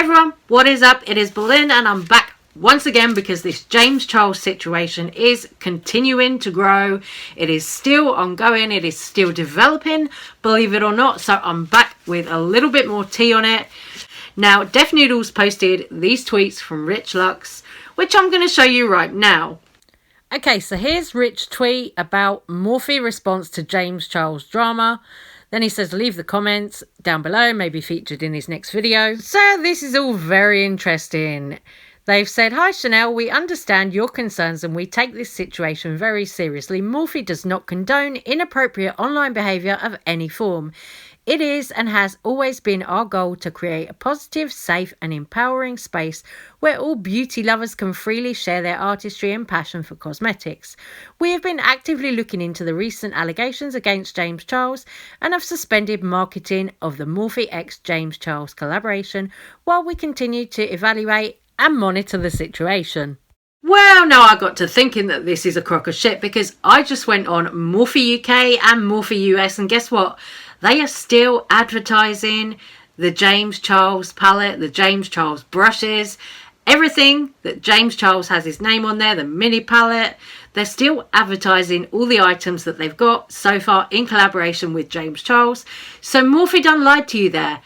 everyone, what is up? It is Berlin and I'm back once again because this James Charles situation is continuing to grow. It is still ongoing, it is still developing, believe it or not, so I'm back with a little bit more tea on it. Now, Def Noodles posted these tweets from Rich Lux, which I'm going to show you right now. Okay, so here's Rich tweet about Rphe response to James Charles drama. Then he says, leave the comments down below, maybe featured in his next video. So this is all very interesting. They've said, hi Chanel, we understand your concerns and we take this situation very seriously. Rphe does not condone inappropriate online behaviour of any form. It is and has always been our goal to create a positive, safe and empowering space where all beauty lovers can freely share their artistry and passion for cosmetics. We have been actively looking into the recent allegations against James Charles and have suspended marketing of the Rphe x James Charles collaboration while we continue to evaluate and monitor the situation. Well, now I got to thinking that this is a crock of shit because I just went on Rphe UK and Rphe US and guess what? They are still advertising the James Charles palette, the James Charles brushes, everything that James Charles has his name on there, the mini palette. They're still advertising all the items that they've got so far in collaboration with James Charles. So Rphe done lied to you there.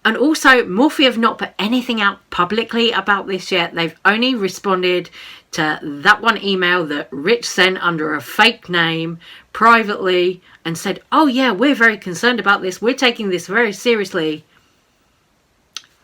And also, Rphe have not put anything out publicly about this yet. They've only responded to that one email that Rich sent under a fake name privately and said, oh yeah, we're very concerned about this. We're taking this very seriously.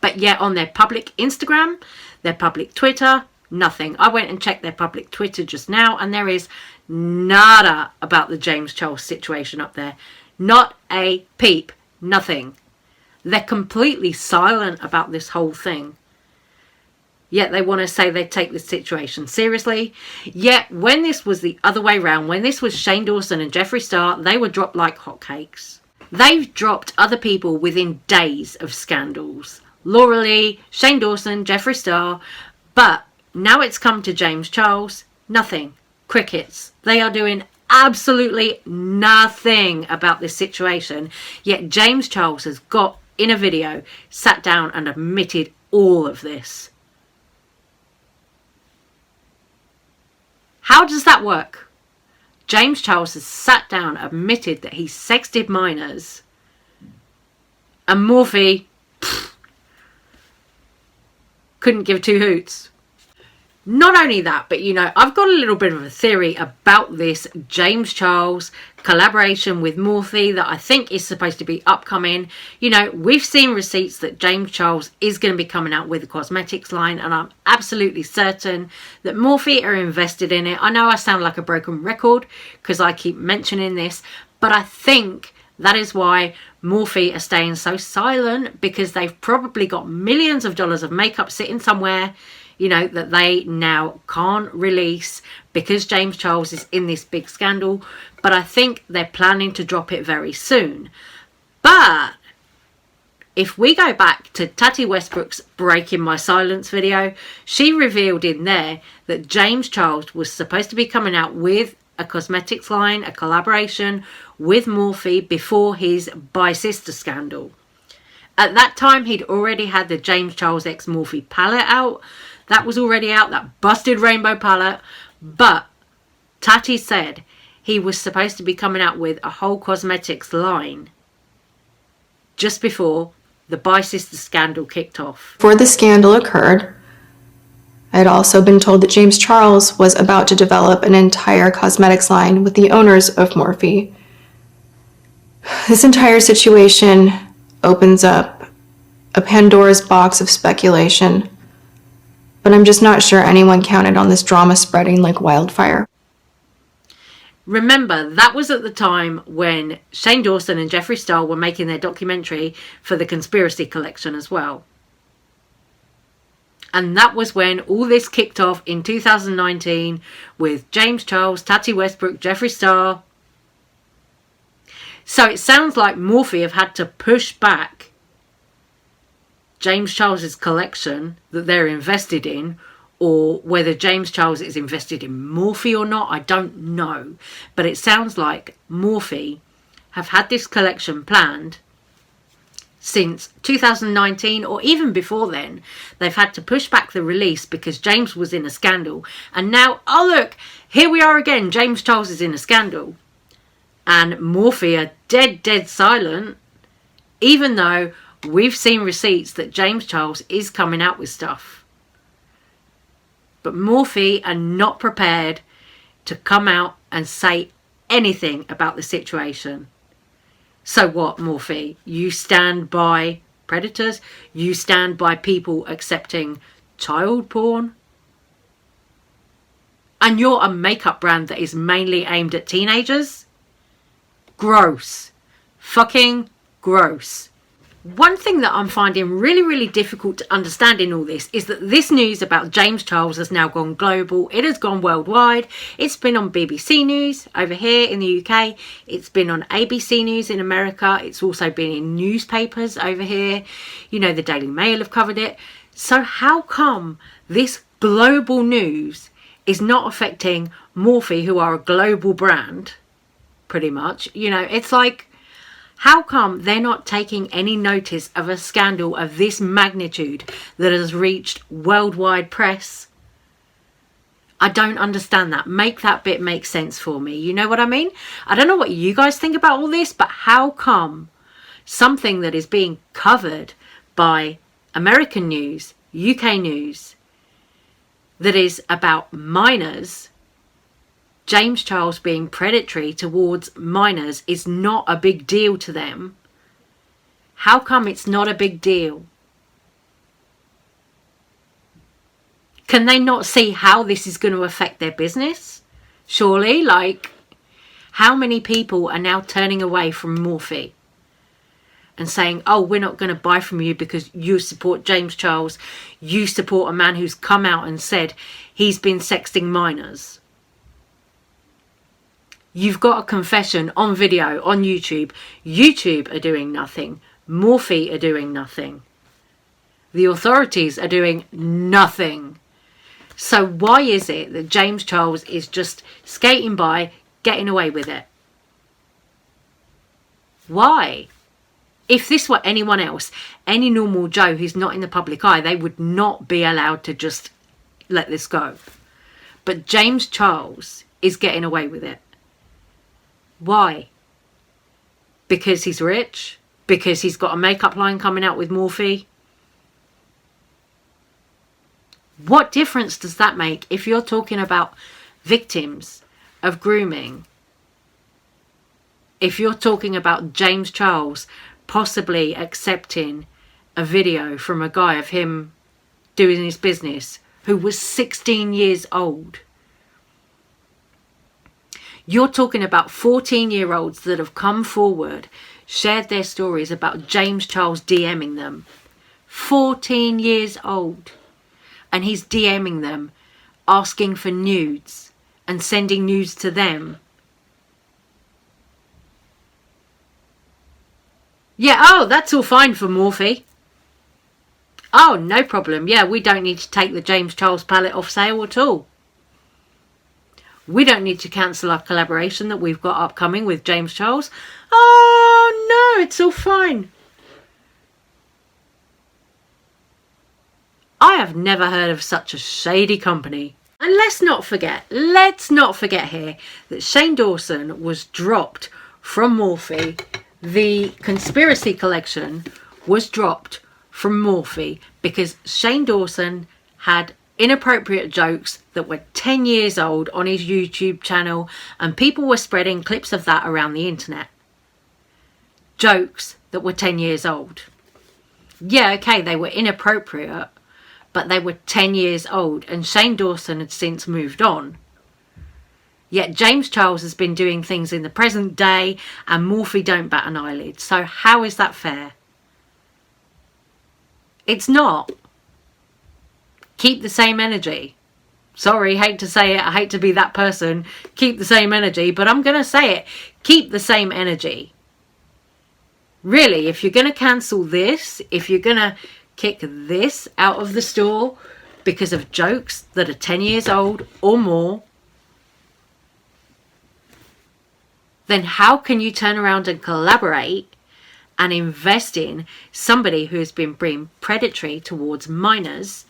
But yet on their public Instagram, their public Twitter, nothing. I went and checked their public Twitter just now and there is nada about the James Charles situation up there. Not a peep. Nothing. They're completely silent about this whole thing. Yet they want to say they take this situation seriously. Yet when this was the other way around, when this was Shane Dawson and Jeffree Star, they were dropped like hotcakes. They've dropped other people within days of scandals. Laura Lee, Shane Dawson, Jeffree Star. But now it's come to James Charles. Nothing. Crickets. They are doing absolutely nothing about this situation. Yet James Charles has got in a video, sat down and admitted all of this. How does that work? James Charles has sat down, admitted that he sexted minors, and Rphe couldn't give two hoots. Not only that, but you know, I've got a little bit of a theory about this James Charles collaboration with Rphe that I think is supposed to be upcoming. You know, we've seen receipts that James Charles is going to be coming out with a cosmetics line and I'm absolutely certain that Rphe are invested in it. I know I sound like a broken record because I keep mentioning this, but I think that is why Rphe are staying so silent, because they've probably got millions of dollars of makeup sitting somewhere, you know, that they now can't release because James Charles is in this big scandal. But I think they're planning to drop it very soon. But if we go back to Tati Westbrook's Breaking My Silence video, she revealed in there that James Charles was supposed to be coming out with a cosmetics line, a collaboration with Rphe before his By Sister scandal. At that time, he'd already had the James Charles x Rphe palette out. That was already out, that busted rainbow palette. But Tati said he was supposed to be coming out with a whole cosmetics line just before the By Sister scandal kicked off. Before the scandal occurred, I had also been told that James Charles was about to develop an entire cosmetics line with the owners of Rphe. This entire situation opens up a Pandora's box of speculation. But I'm just not sure anyone counted on this drama spreading like wildfire. Remember, that was at the time when Shane Dawson and Jeffree Star were making their documentary for the Conspiracy Collection as well. And that was when all this kicked off in 2019 with James Charles, Tati Westbrook, Jeffree Star. So it sounds like Rphe have had to push back James Charles's collection that they're invested in, or whether James Charles is invested in Rphe or not, I don't know. But it sounds like Rphe have had this collection planned since 2019 or even before then. They've had to push back the release because James was in a scandal. And now, oh look, here we are again. James Charles is in a scandal. And Morphe are dead silent, even though we've seen receipts that James Charles is coming out with stuff. But Morphe are not prepared to come out and say anything about the situation. So what, Morphe? You stand by predators? You stand by people accepting child porn? And you're a makeup brand that is mainly aimed at teenagers? Gross. Fucking gross. One thing that I'm finding really difficult to understand in all this is that this news about James Charles has now gone global. It has gone worldwide. It's been on BBC News over here in the UK. It's been on ABC News in America. It's also been in newspapers over here. You know, the Daily Mail have covered it. So how come this global news is not affecting Morphe, who are a global brand, pretty much? You know, it's like, how come they're not taking any notice of a scandal of this magnitude that has reached worldwide press? I don't understand that. Make that bit make sense for me. You know what I mean? I don't know what you guys think about all this, but how come something that is being covered by American news, UK news, that is about minors, James Charles being predatory towards minors, is not a big deal to them? How come it's not a big deal? Can they not see how this is going to affect their business? Surely, like, how many people are now turning away from Morphe and saying, oh, we're not going to buy from you because you support James Charles, you support a man who's come out and said he's been sexting minors? You've got a confession on video on YouTube. YouTube are doing nothing. Morphe are doing nothing. The authorities are doing nothing. So why is it that James Charles is just skating by, getting away with it? Why? If this were anyone else, any normal Joe who's not in the public eye, they would not be allowed to just let this go. But James Charles is getting away with it. Why? Because he's rich? Because he's got a makeup line coming out with Morphe? What difference does that make if you're talking about victims of grooming? If you're talking about James Charles possibly accepting a video from a guy of him doing his business who was 16 years old? You're talking about 14-year-olds that have come forward, shared their stories about James Charles DMing them. 14 years old. And he's DMing them, asking for nudes and sending nudes to them. Yeah, oh, that's all fine for Morphe. Oh, no problem. Yeah, we don't need to take the James Charles palette off sale at all. We don't need to cancel our collaboration that we've got upcoming with James Charles. Oh, no, it's all fine. I have never heard of such a shady company. And let's not forget here that Shane Dawson was dropped from Morphe. The conspiracy collection was dropped from Morphe because Shane Dawson had inappropriate jokes that were 10 years old on his YouTube channel, and people were spreading clips of that around the internet. Jokes that were 10 years old. Yeah, okay, they were inappropriate, but they were 10 years old, and Shane Dawson had since moved on. Yet James Charles has been doing things in the present day, and Morphe don't bat an eyelid. So how is that fair? It's not. Keep the same energy. Sorry, hate to say it. I hate to be that person. Keep the same energy, but I'm going to say it. Keep the same energy. Really, if you're going to cancel this, if you're going to kick this out of the store because of jokes that are 10 years old or more, then how can you turn around and collaborate and invest in somebody who has been being predatory towards minors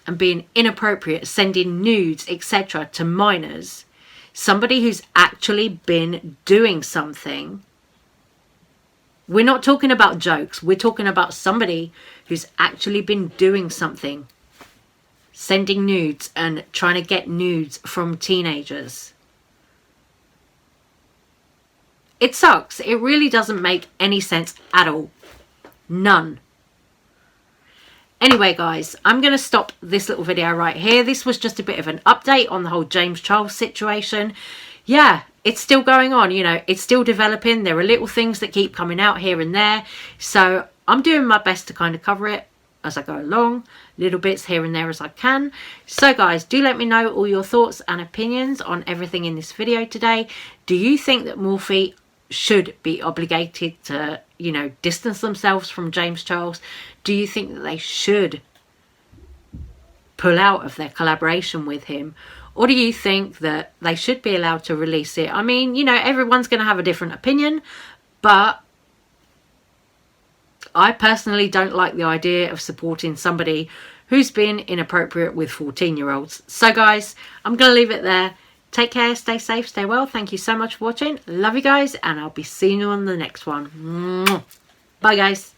and being inappropriate, sending nudes, etc. to minors, somebody who's actually been doing something. We're not talking about jokes. We're talking about somebody who's actually been doing something. Sending nudes and trying to get nudes from teenagers. It sucks. It really doesn't make any sense at all. None. Anyway, guys, I'm going to stop this little video right here. This was just a bit of an update on the whole James Charles situation. Yeah, it's still going on, you know, it's still developing. There are little things that keep coming out here and there. So I'm doing my best to kind of cover it as I go along, little bits here and there as I can. So guys, do let me know all your thoughts and opinions on everything in this video today. Do you think that Rphe should be obligated to, you know, distance themselves from James Charles? Do you think that they should pull out of their collaboration with him? Or do you think that they should be allowed to release it? I mean, you know, everyone's going to have a different opinion, but I personally don't like the idea of supporting somebody who's been inappropriate with 14-year-olds. So guys, I'm going to leave it there. Take care, stay safe, stay well. Thank you so much for watching. Love you guys, and I'll be seeing you on the next one. Bye guys.